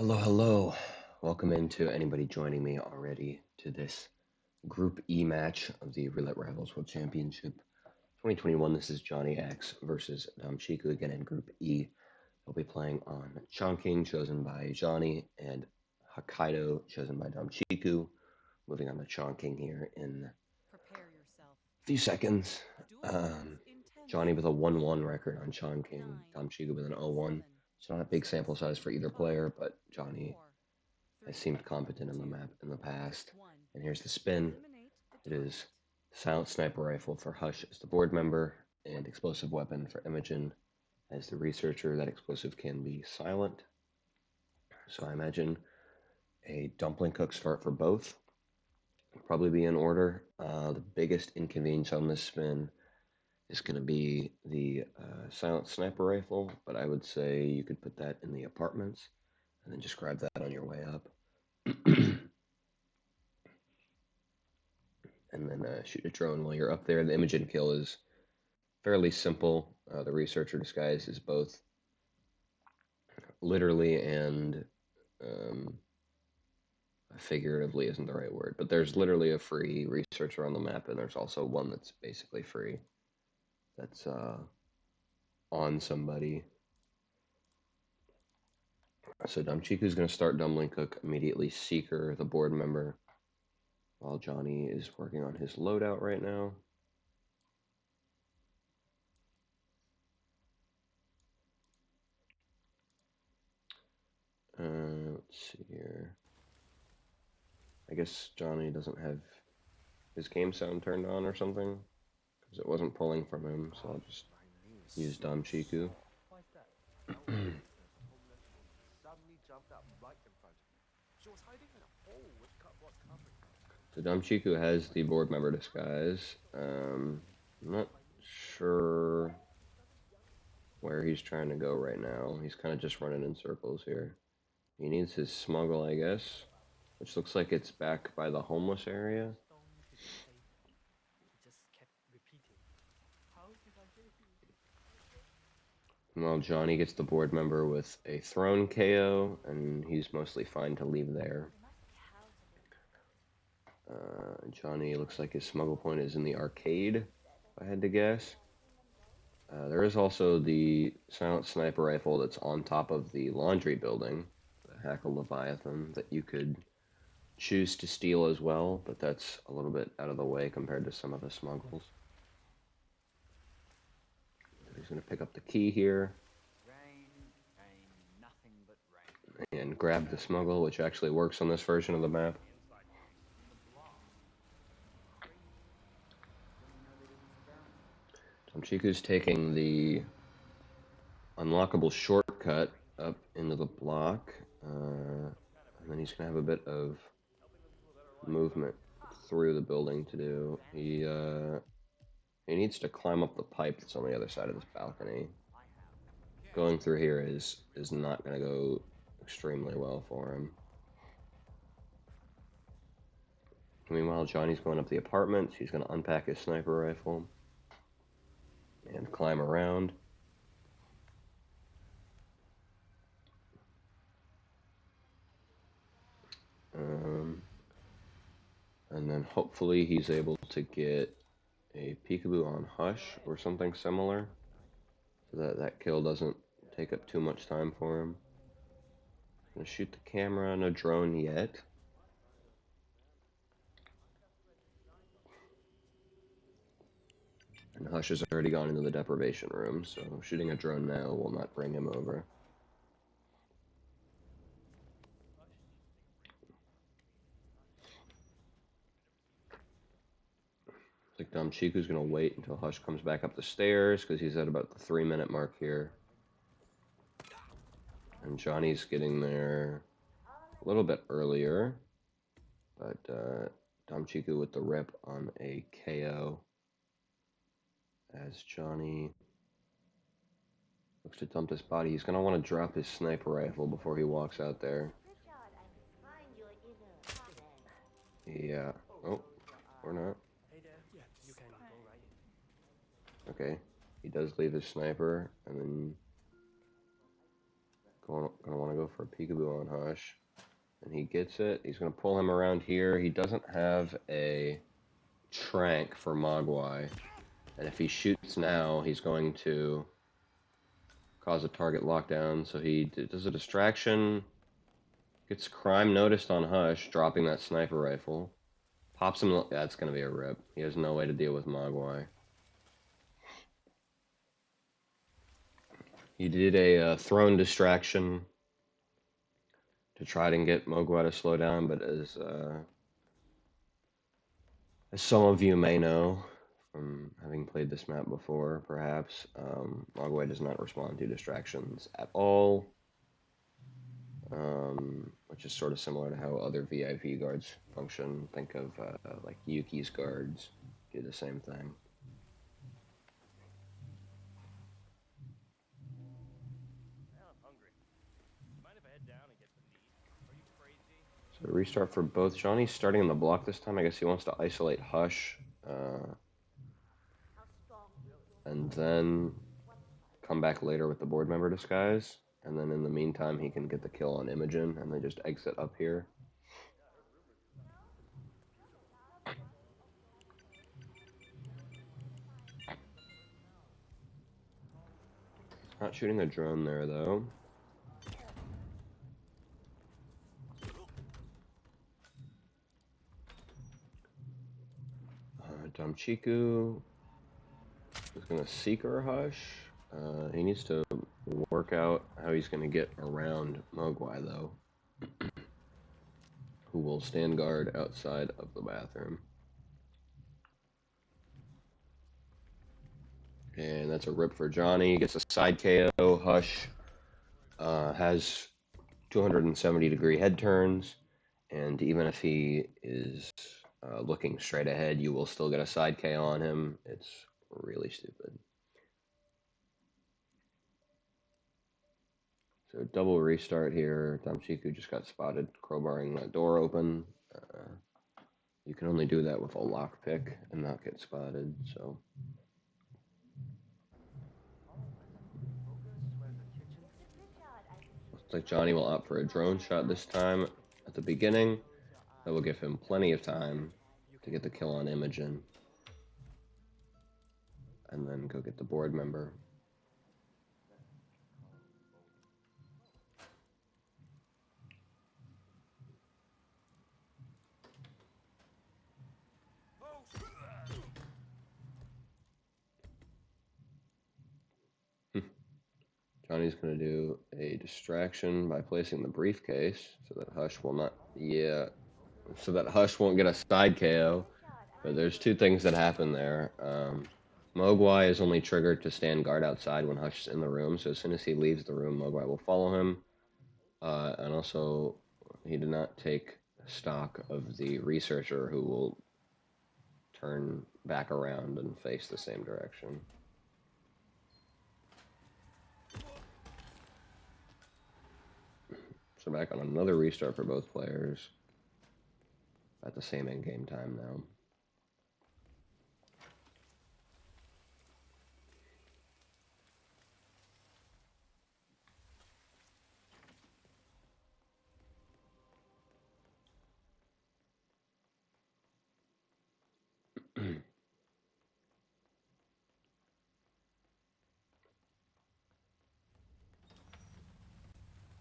Hello, hello. Welcome into anybody joining me already to this Group E match of the Roulette Rivals World Championship 2021. This is JohnnyAxXx versus Dammchicu again in Group E. They'll be playing on Chongqing, chosen by Johnny, and Hokkaido, chosen by Dammchicu. Moving on to Chongqing here in a few seconds. Johnny with a 1-1 record on Chongqing, Dammchicu with an 0-1. It's not a big sample size for either player, but Johnny has seemed competent on the map in the past. And here's the spin. It is silent sniper rifle for Hush as the board member, and explosive weapon for Imogen as the researcher. That explosive can be silent. So I imagine a dumpling cook start for both. Probably be in order. The biggest inconvenience on this spin is going to be the silent sniper rifle, but I would say you could put that in the apartments and then just grab that on your way up. And then shoot a drone while you're up there. The Imogen kill is fairly simple. The researcher disguise is both literally and figuratively isn't the right word, but there's literally a free researcher on the map, and there's also one that's basically free. That's on somebody. So Dammchicu's going to start Dumpling Cook, immediately Seeker, the board member, while Johnny is working on his loadout right now. Let's see here. I guess Johnny doesn't have his game sound turned on or something, because it wasn't pulling from him, so I'll just use Dammchicu. So Dammchicu has the board member disguise. I'm not sure where he's trying to go right now. He's kind of just running in circles here. He needs his smuggle, I guess, which looks like it's back by the homeless area. Well, Johnny gets the board member with a thrown KO, and he's mostly fine to leave there. Johnny looks like his smuggle point is in the arcade, if I had to guess. There is also the silent sniper rifle that's on top of the laundry building, the Hackle Leviathan, that you could choose to steal as well, but that's a little bit out of the way compared to some of the smuggles. He's going to pick up the key here and grab the smuggle, which actually works on this version of the map. Dammchicu's taking the unlockable shortcut up into the block, and then he's going to have a bit of movement through the building to do. He needs to climb up the pipe that's on the other side of this balcony. Going through here is not going to go extremely well for him. Meanwhile, Johnny's going up the apartments. He's going to unpack his sniper rifle and climb around. And then hopefully he's able to get a peekaboo on Hush or something similar, so that kill doesn't take up too much time for him. Gonna shoot the camera on a drone yet. And Hush has already gone into the deprivation room, so shooting a drone now will not bring him over. I think Dammchicu's gonna wait until Hush comes back up the stairs, because he's at about the 3-minute mark here. And Johnny's getting there a little bit earlier, but Dammchicu with the rip on a KO as Johnny looks to dump this body. He's going to want to drop his sniper rifle before he walks out there. Yeah. Oh, or not. Okay. He does leave his sniper, and then Gonna want to go for a peekaboo on Hush. And he gets it. He's gonna pull him around here. He doesn't have a trank for Mogwai. And if he shoots now, he's going to cause a target lockdown. So he does a distraction. Gets crime noticed on Hush, dropping that sniper rifle. Pops him. That's going to be a rip. He has no way to deal with Mogwai. He did a thrown distraction to try and get Mogwai to slow down, but as some of you may know from having played this map before, perhaps, Mogwai does not respond to distractions at all, which is sort of similar to how other VIP guards function. Think of like Yuki's guards do the same thing. So restart for both. Johnny's starting on the block this time. I guess he wants to isolate Hush, and then come back later with the board member disguise. And then in the meantime, he can get the kill on Imogen, and then just exit up here. Not shooting the drone there, though. Dammchicu is going to Seeker Hush. He needs to work out how he's going to get around Mogwai, though, who will stand guard outside of the bathroom. And that's a rip for Johnny. Gets a side KO. Hush has 270-degree head turns, and even if he is looking straight ahead, you will still get a side KO on him. It's really stupid. So double restart here. Dammchicu just got spotted crowbarring that door open. You can only do that with a lockpick and not get spotted, so. Looks like Johnny will opt for a drone shot this time at the beginning. That will give him plenty of time to get the kill on Imogen. And then go get the board member. Johnny's going to do a distraction by placing the briefcase so that Hush will not, so that Hush won't get a side KO. But there's two things that happen there. Mogwai is only triggered to stand guard outside when Hush is in the room, so as soon as he leaves the room, Mogwai will follow him. And also, he did not take stock of the researcher who will turn back around and face the same direction. So back on another restart for both players at the same in-game time now.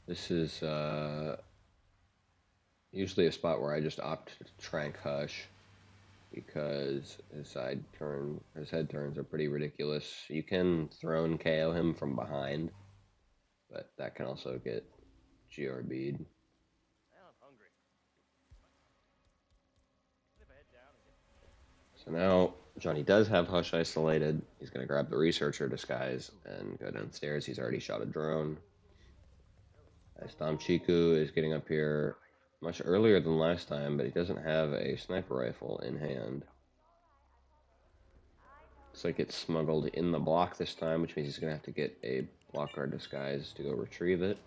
This is usually a spot where I just opt to trank Hush because his head turns are pretty ridiculous. You can thrown KO him from behind, but that can also get GRB'd. So now Johnny does have Hush isolated. He's going to grab the researcher disguise and go downstairs. He's already shot a drone. As Dammchicu is getting up here much earlier than last time, but he doesn't have a sniper rifle in hand. Looks like it's smuggled in the block this time, which means he's going to have to get a block guard disguise to go retrieve it.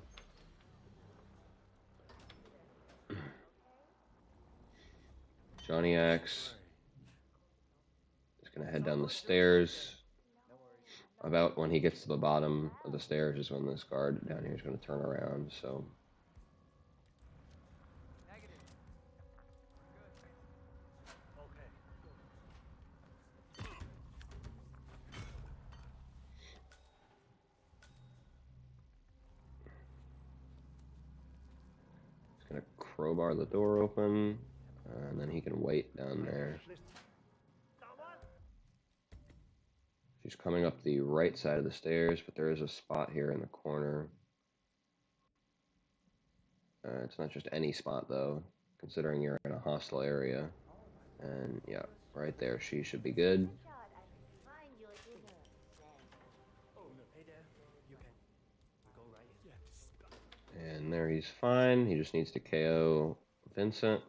JohnnyAxXx is going to head down the stairs. About when he gets to the bottom of the stairs is when this guard down here is going to turn around, so... He's going to crowbar the door open, and then he can wait down there. She's coming up the right side of the stairs, but there is a spot here in the corner. It's not just any spot, though, considering you're in a hostile area. And, yeah, right there, she should be good. And there he's fine. He just needs to KO Vincent.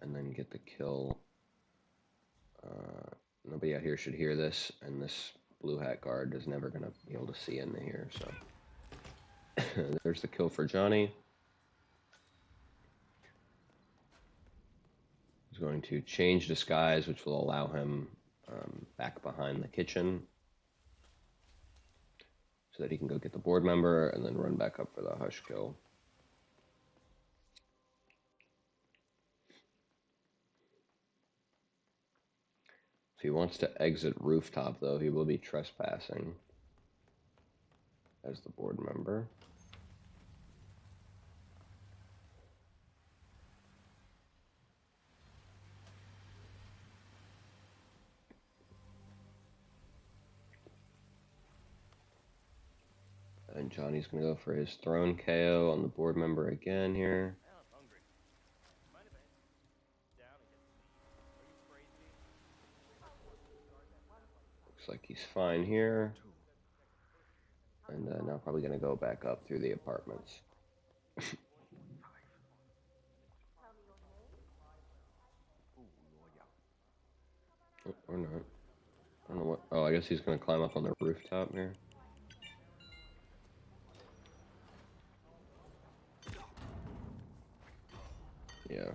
And then get the kill. Nobody out here should hear this, and this blue hat guard is never going to be able to see into here, so. There's the kill for Johnny. He's going to change disguise, which will allow him back behind the kitchen so that he can go get the board member and then run back up for the hush kill. If he wants to exit rooftop, though, he will be trespassing as the board member. And Johnny's going to go for his throne KO on the board member again here. Looks like he's fine here. And now probably going to go back up through the apartments. Or not. I don't know what. Oh, I guess he's going to climb up on the rooftop here. Yeah.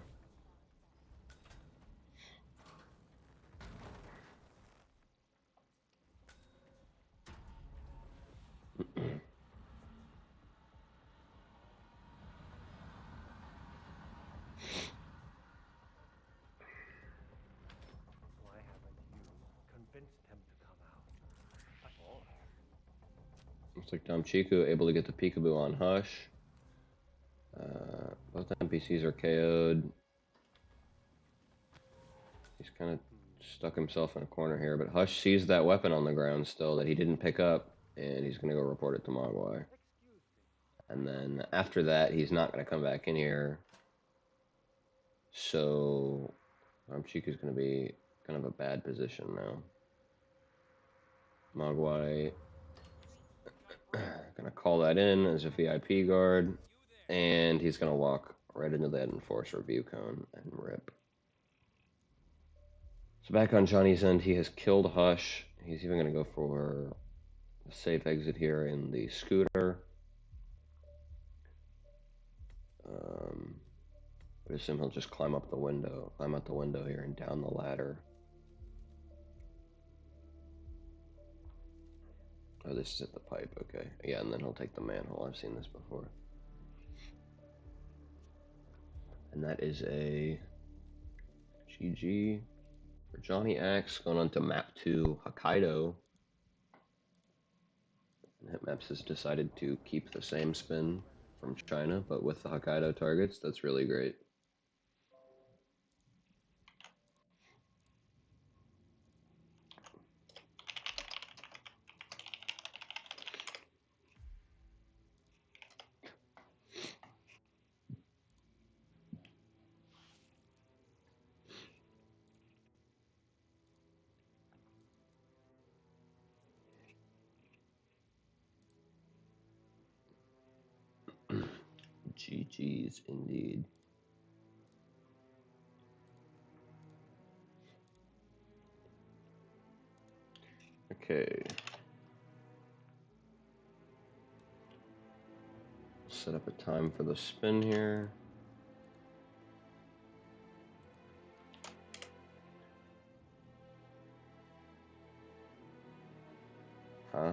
Looks like Dammchicu able to get the peekaboo on Hush. Both NPCs are KO'd. He's kind of stuck himself in a corner here, but Hush sees that weapon on the ground still that he didn't pick up, and he's going to go report it to Mogwai. And then after that, he's not going to come back in here. So Dammchicu's going to be kind of a bad position now. Mogwai going to call that in as a VIP guard, and he's going to walk right into that enforcer view cone and rip. So back on Johnny's end, he has killed Hush. He's even going to go for a safe exit here in the scooter. I assume he'll just climb out the window here and down the ladder. Oh, this is at the pipe, okay. Yeah, and then he'll take the manhole. I've seen this before. And that is a GG for JohnnyAxXx, going on to map 2, Hokkaido. And Hitmaps has decided to keep the same spin from China, but with the Hokkaido targets. That's really great. GG's indeed. Okay. Set up a time for the spin here. huh?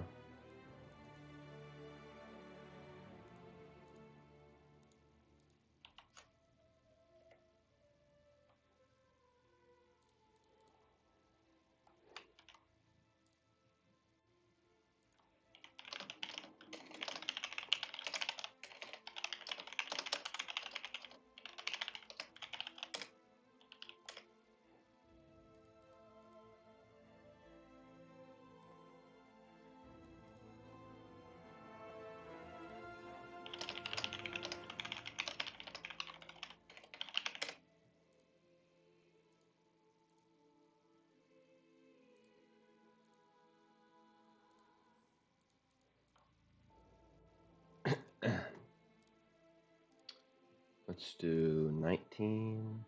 Let's do 19.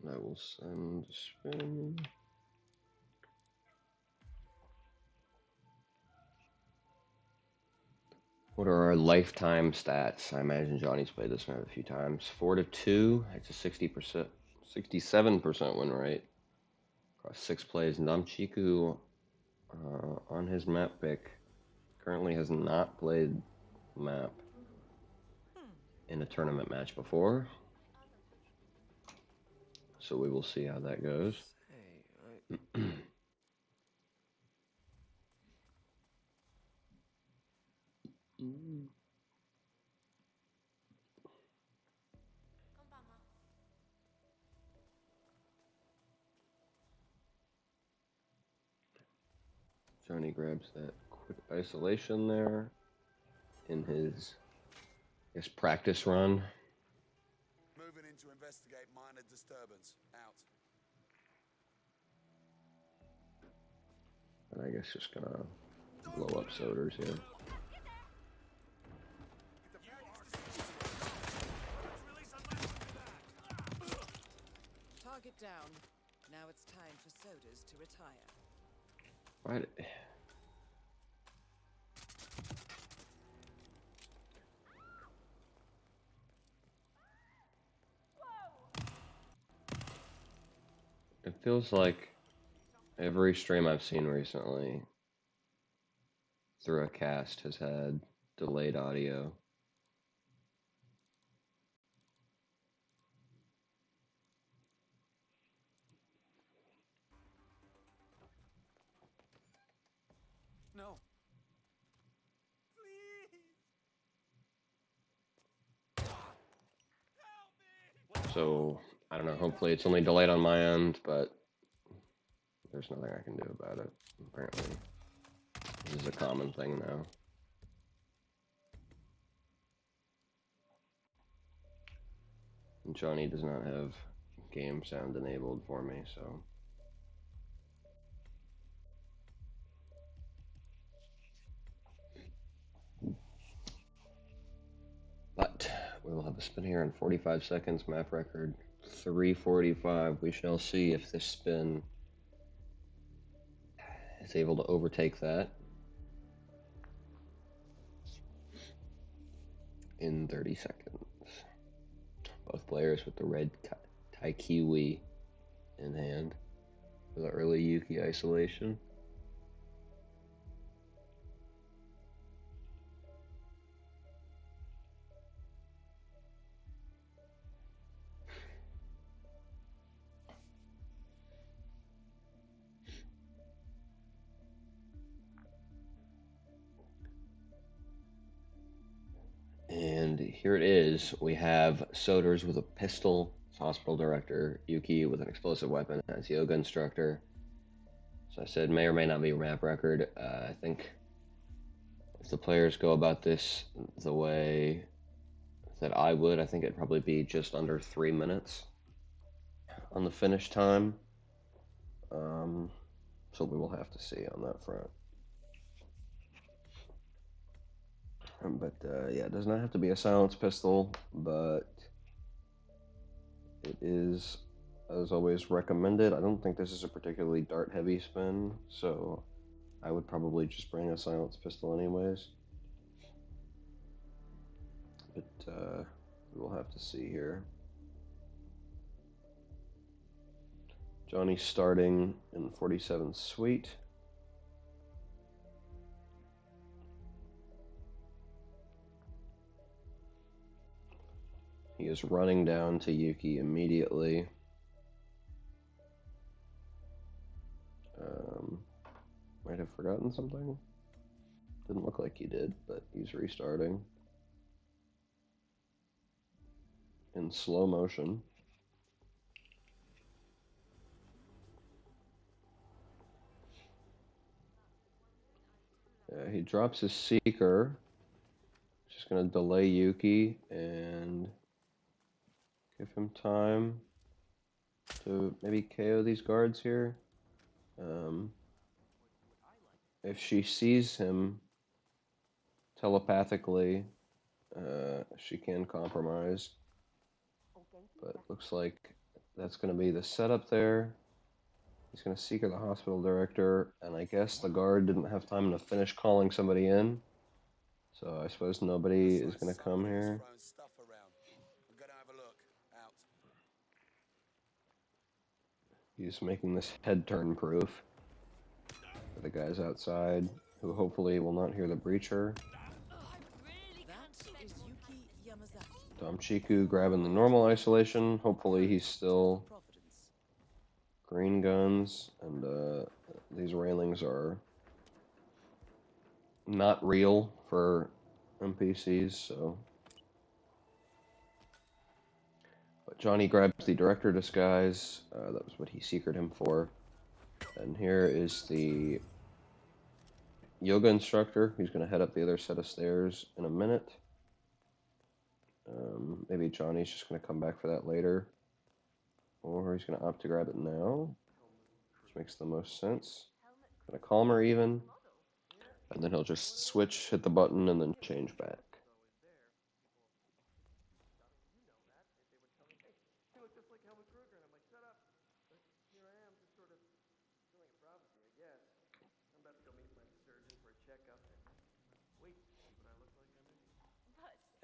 I will send spin. What are our lifetime stats? I imagine Johnny's played this map a few times. 4-2. It's a 60%, 67% win rate across 6 plays. Dammchicu on his map pick currently has not played map in a tournament match before, so we will see how that goes. Johnny grabs that quick isolation there in his, I guess, practice run. Moving in to investigate minor disturbance. Out. And I guess just gonna blow up Soders here. Target down. Now it's time for Soders to retire. Right. It feels like every stream I've seen recently through a cast has had delayed audio. No. So, I don't know, hopefully it's only delayed on my end, but there's nothing I can do about it. Apparently, this is a common thing now. And Johnny does not have game sound enabled for me, so. But we will have a spin here in 45 seconds, map record 345. We shall see if this spin is able to overtake that in 30 seconds. Both players with the red Taikiwi in hand for the early Yuki isolation. And here it is. We have Soders with a pistol, hospital director, Yuki with an explosive weapon as yoga instructor. So I said may or may not be map record. I think if the players go about this the way that I would, I think it'd probably be just under 3 minutes on the finish time So we will have to see on that front. But yeah, it does not have to be a silenced pistol, but it is, as always, recommended. I don't think this is a particularly dart heavy spin, so I would probably just bring a silenced pistol anyways. But we will have to see here. Johnny's starting in 47 Sweet. He is running down to Yuki immediately. Might have forgotten something. Didn't look like he did, but he's restarting in slow motion. He drops his Seeker. Just going to delay Yuki and give him time to maybe KO these guards here. If she sees him telepathically, she can compromise. But looks like that's going to be the setup there. He's going to Seeker the hospital director, and I guess the guard didn't have time to finish calling somebody in. So I suppose nobody is going to come here. He's making this head turn proof for the guys outside, who hopefully will not hear the breacher. Dammchicu grabbing the normal isolation. Hopefully he's still green guns, and these railings are not real for NPCs, so. But Johnny grabs the director disguise. That was what he seekered him for. And here is the yoga instructor. He's going to head up the other set of stairs in a minute. Maybe Johnny's just going to come back for that later. Or he's going to opt to grab it now, which makes the most sense. Going to calm her even. And then he'll just switch, hit the button, and then change back.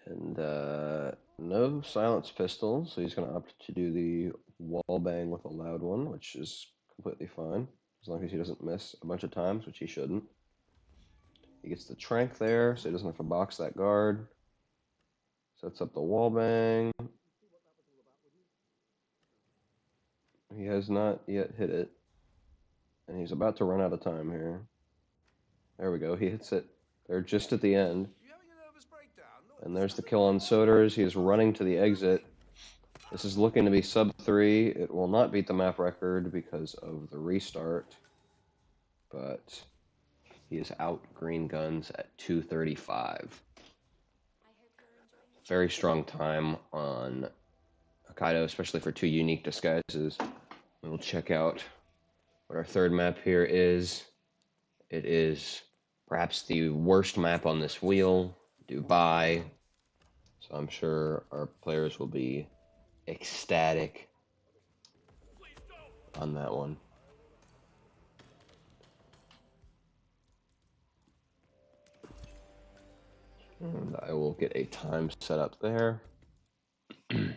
And no silenced pistol, so he's going to opt to do the wall bang with a loud one, which is completely fine, as long as he doesn't miss a bunch of times, which he shouldn't. He gets the trank there, so he doesn't have to box that guard. Sets up the wall bang. He has not yet hit it, and he's about to run out of time here. There we go, he hits it. They're just at the end. And there's the kill on Soders. He is running to the exit. This is looking to be sub 3. It will not beat the map record because of the restart. But he is out green guns at 2:35. Very strong time on Hokkaido, especially for two unique disguises. We will check out what our third map here is. It is perhaps the worst map on this wheel, Dubai. So I'm sure our players will be ecstatic on that one. And I will get a time set up there. Let's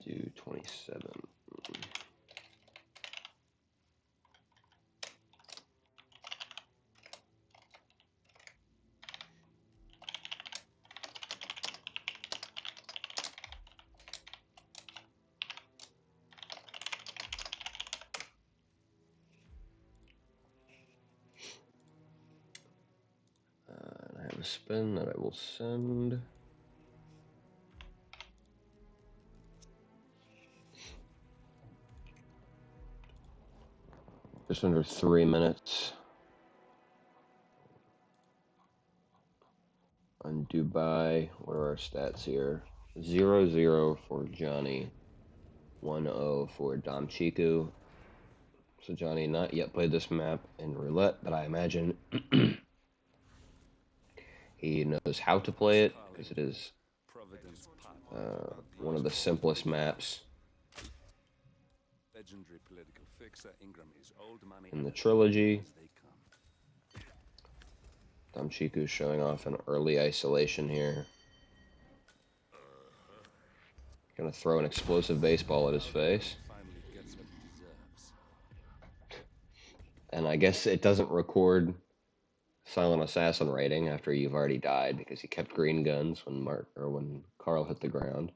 do 27. And I have a spin that I will send. Just under 3 minutes on Dubai. What are our stats here? 0-0 for Johnny. 1-0 for Dammchicu. So Johnny not yet played this map in roulette, but I imagine he knows how to play it because it is one of the simplest maps in the trilogy. Dammchicu showing off an early isolation here. Gonna throw an explosive baseball at his face. And I guess it doesn't record Silent Assassin rating after you've already died because he kept green guns when Carl hit the ground.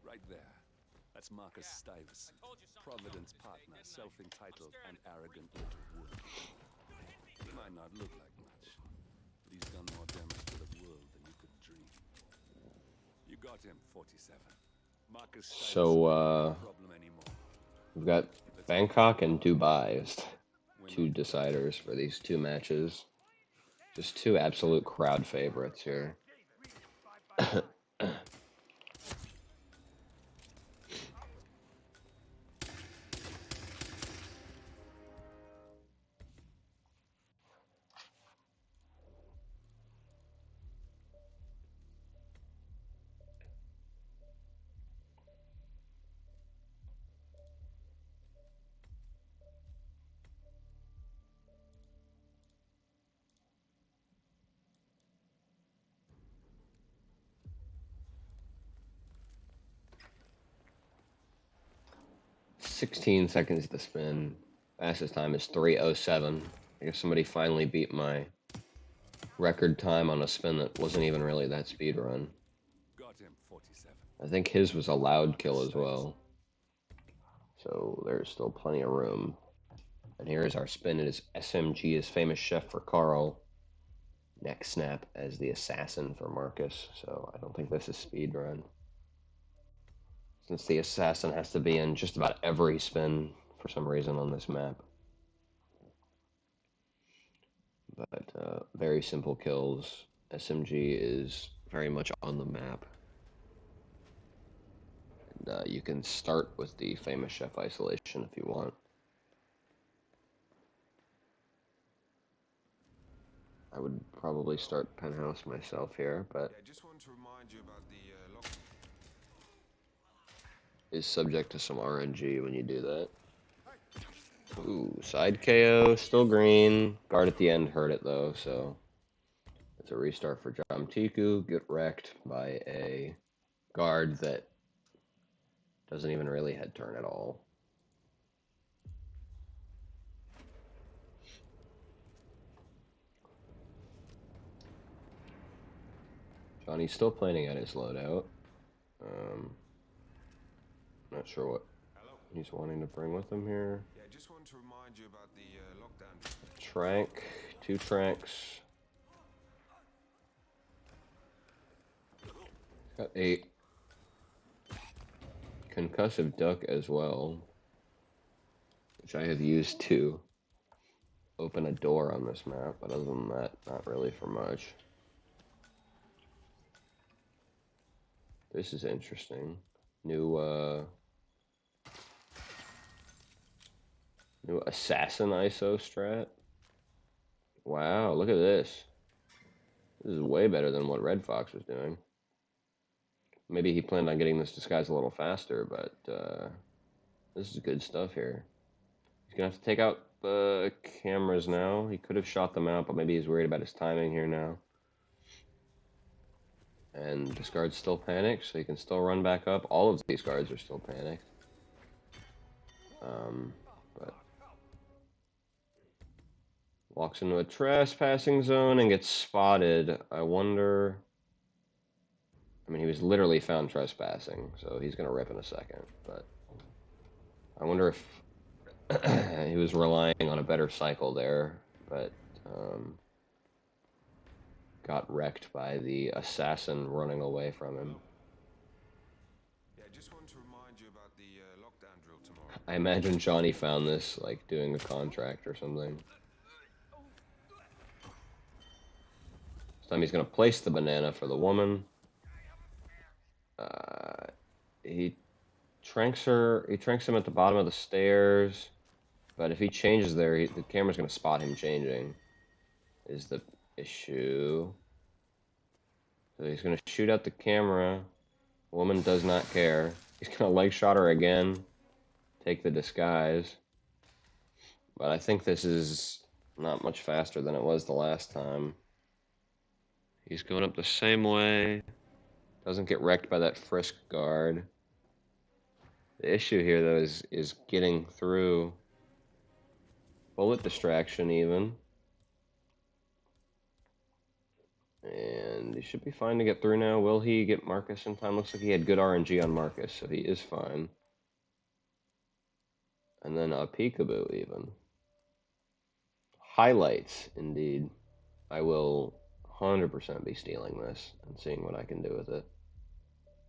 Right there. That's Marcus Stuyvesant, Providence partner, self-entitled and arrogant little wood. He might not look like much, but he's done more damage to the world than you could dream. You got him, 47. Marcus Stuyvesant, no problem anymore. We've got Bangkok and Dubai as two deciders for these two matches. Just two absolute crowd favorites here. 16 seconds to spin. Fastest time is 3:07. I guess somebody finally beat my record time on a spin that wasn't even really that speed run. Got him, 47. I think his was a loud kill as well. So there's still plenty of room. And here's our spin. It is SMG as famous chef for Carl. Neck snap as the assassin for Marcus. So I don't think this is speed run. Since the assassin has to be in just about every spin for some reason on this map. But very simple kills. SMG is very much on the map. And you can start with the famous chef isolation if you want. I would probably start penthouse myself here, but I just want to remind you about the is subject to some RNG when you do that. Ooh, side KO, still green. Guard at the end hurt it though, so it's a restart for Dammchicu. Get wrecked by a guard that doesn't even really head turn at all. Johnny's still planning at his loadout. Not sure what he's wanting to bring with him here. Yeah, I just want to remind you about the lockdown. Trank, 2 tranks. Got 8. Concussive duck as well, which I have used to open a door on this map, but other than that, not really for much. This is interesting. New assassin ISO strat. Wow, look at this. This is way better than what Red Fox was doing. Maybe he planned on getting this disguise a little faster, but this is good stuff here. He's gonna have to take out the cameras now. He could have shot them out, but maybe he's worried about his timing here now. And this guard's still panicked, so he can still run back up. All of these guards are still panicked. But Walks into a trespassing zone and gets spotted. I wonder... I mean, he was literally found trespassing, so he's going to rip in a second. But I wonder if he was relying on a better cycle there, but got wrecked by the assassin running away from him. Yeah, just want to remind you about the lockdown drill tomorrow. I imagine Johnny found this, like, doing a contract or something. This time he's going to place the banana for the woman. He tranks him at the bottom of the stairs, but if he changes there, the camera's going to spot him changing, is the issue. So he's going to shoot at the camera. The woman does not care. He's going to leg shot her again, take the disguise. But I think this is not much faster than it was the last time. He's going up the same way. Doesn't get wrecked by that frisk guard. The issue here, though, is getting through. Bullet distraction, even. And he should be fine to get through now. Will he get Marcus in time? Looks like he had good RNG on Marcus, so he is fine. And then a peekaboo, even. Highlights, indeed. I will 100% be stealing this and seeing what I can do with it.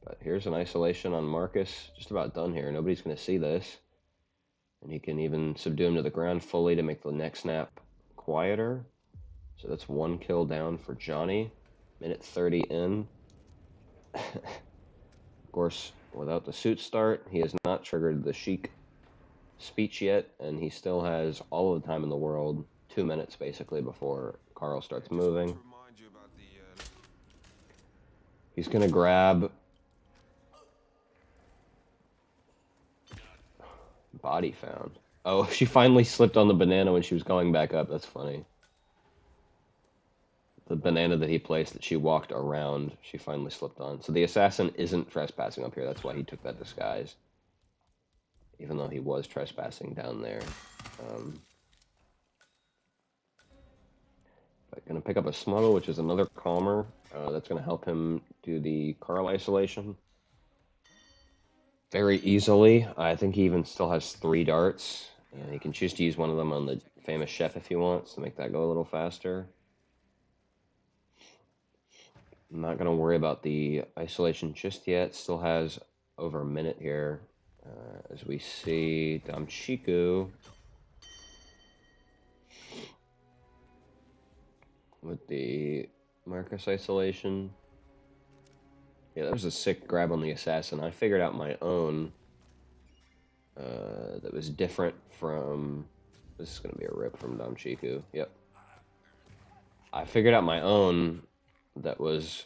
But here's an isolation on Marcus. Just about done here. Nobody's going to see this. And he can even subdue him to the ground fully to make the next snap quieter. So that's 1 kill down for Johnny. Minute 30 in. Of course, without the suit start, he has not triggered the chic speech yet, and he still has all of the time in the world, 2 minutes basically before Carl starts moving. He's gonna grab body found. Oh, she finally slipped on the banana when she was going back up. That's funny. The banana that he placed that she walked around, she finally slipped on. So the assassin isn't trespassing up here. That's why he took that disguise. Even though he was trespassing down there. But gonna pick up a smuggle, which is another calmer. That's gonna help him do the Carl isolation very easily. I think he even still has 3 darts. And he can choose to use one of them on the famous chef if he wants to make that go a little faster. I'm not going to worry about the isolation just yet. Still has over a minute here. As we see Dammchicu with the Marcus isolation. Yeah, that was a sick grab on the assassin. I figured out my own that was different from... This is going to be a rip from Dammchicu. Yep. I figured out my own that was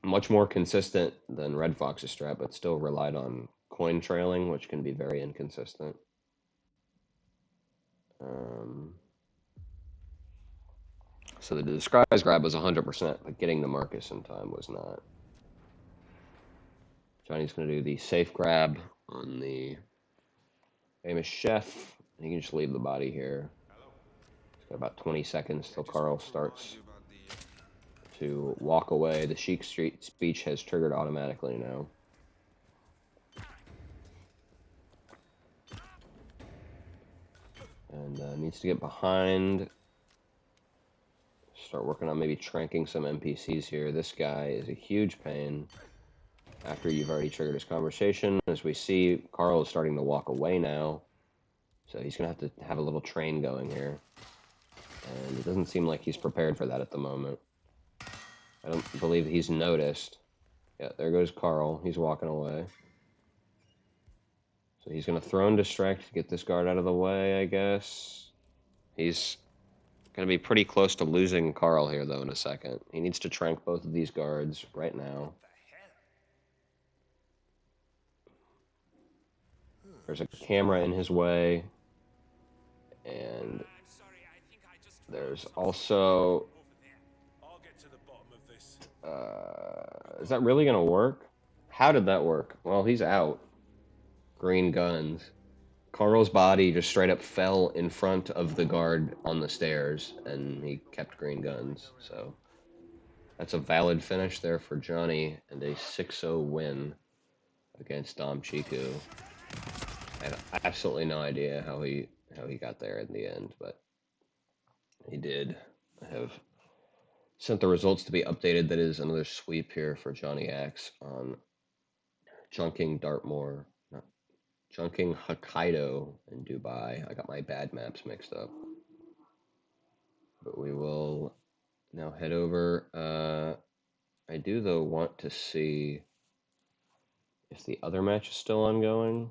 much more consistent than Red Fox's strat, but still relied on coin trailing, which can be very inconsistent. So the disguise grab was 100%, but getting the Marcus in time was not. Johnny's going to do the safe grab on the famous chef. He can just leave the body here. He's got about 20 seconds till Carl starts to walk away. The chic street speech has triggered automatically now. And needs to get behind. Start working on maybe tranking some NPCs here. This guy is a huge pain after you've already triggered his conversation. As we see, Carl is starting to walk away now. So he's going to have to have a little train going here. And it doesn't seem like he's prepared for that at the moment. I don't believe he's noticed. Yeah, there goes Carl. He's walking away. So he's going to throw and distract to get this guard out of the way, I guess. He's going to be pretty close to losing Carl here, though, in a second. He needs to trank both of these guards right now. There's a camera in his way. And there's also... is that really going to work? How did that work? Well, he's out. Green guns. Carl's body just straight up fell in front of the guard on the stairs, and he kept green guns. So that's a valid finish there for Johnny, and a 6-0 win against Dammchicu. I had absolutely no idea how he got there in the end, but he did. I have sent the results to be updated. That is another sweep here for JohnnyAxXx on Chongqing, Dartmoor, Chongqing, Hokkaido, and Dubai. I got my bad maps mixed up. But we will now head over. I do, though, want to see if the other match is still ongoing.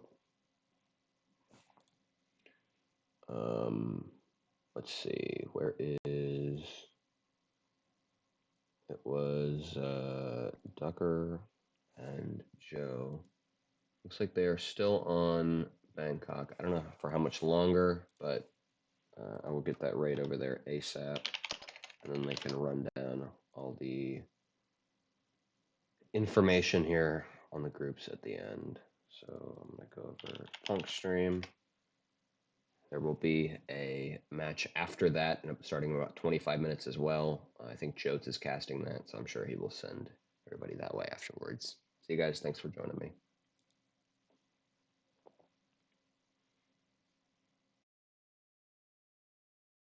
Let's see. Where is... It was Ducker and Joe. Looks like they are still on Bangkok. I don't know for how much longer, but I will get that raid over there ASAP, and then they can run down all the information here on the groups at the end. So I'm going to go over Punk Stream. There will be a match after that, starting in about 25 minutes as well. I think Jotes is casting that, so I'm sure he will send everybody that way afterwards. See you guys. Thanks for joining me.